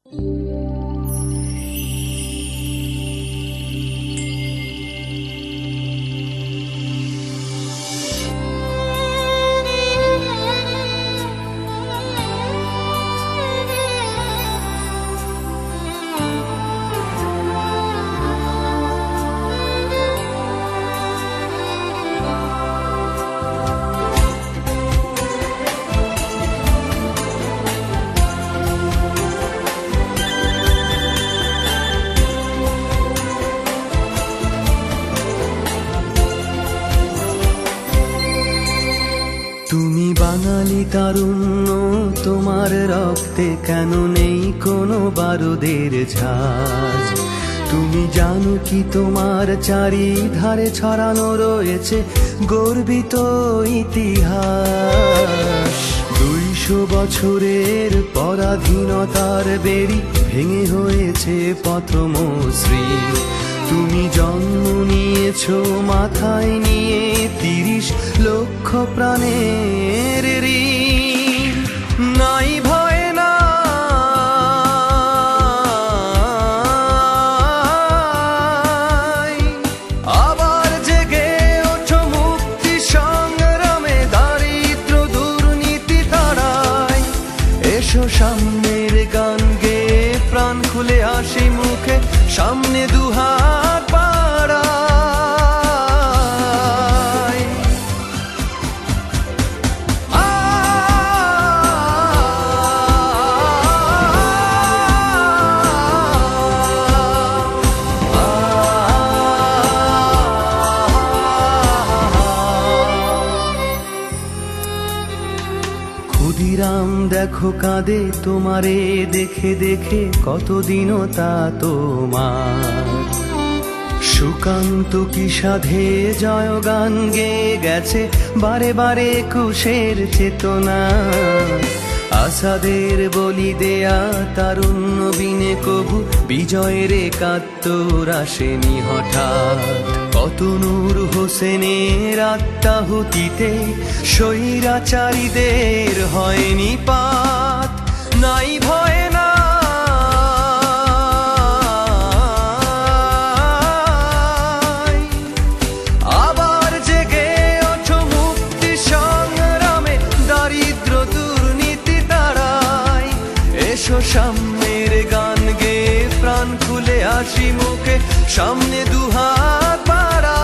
তুমি বাঙালি তারুণ্য, তোমার রক্তে কেন নেই কোনো বারুদের ঝাঁজ? তুমি জানো কি তোমার চারিধারে ছড়ানো রয়েছে গর্বিত ইতিহাস? 200 বছরের পরাধীনতার বেড়ি ভেঙে হয়েছে প্রথম শ্রী। তুমি জন্ম নিয়েছো মাথায় নিয়ে 30 লক্ষ প্রাণের ঋণ। নাই ভয় না আবার জেগে ওঠো মুক্তি সংগ্রামে, দারিদ্র দুর্নীতি তাড়াই। এসো সামনের গান গেয়ে প্রাণ খুলে হাসি মুখে সামনে দুহাত বাড়াই। ক্ষুদিরাম দেখো কাঁদে তোমারে দেখে দেখে, কতদিনও তা তোমার। সুকান্ত কি সাধে জয়গান গেয়ে গেছে বারে বারে একুশের চেতনা। আসাদের বলি দেয়া তারুণ্য বিনে কবু বিজয়ের একাত্তর আসেনি হঠাৎ। কত নূর হোসেনের আত্মাহুতিতে স্বৈরাচারীদের হয়নি পাত। নাই ভয় না আবার জেগে ওঠো মুক্তি সংগ্রামে, দারিদ্র দুর্নীতি তাড়াই। এসো সামনের গান গেয়ে প্রাণ খুলে হাসি মুখে সামনে দুহাত বাড়াই।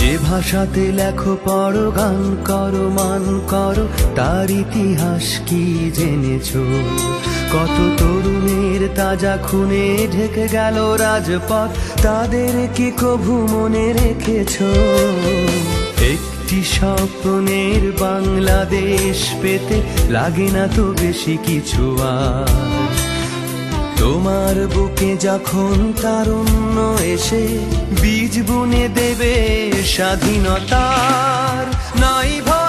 যে ভাষাতে লেখো পড়ো গান করো মান করো, তার ইতিহাস কি জেনেছো? কত তরুণের তাজা খুনে ঢেকে গেল রাজপথ, তাদের কি কভু মনে রেখেছো? একটি স্বপ্নের বাংলাদেশ পেতে লাগে না তো বেশি কিছু আর। তোমার বুকে যখন তারুণ্য এসে বীজ বুনে দেবে স্বাধীনতার, নাই ভয়।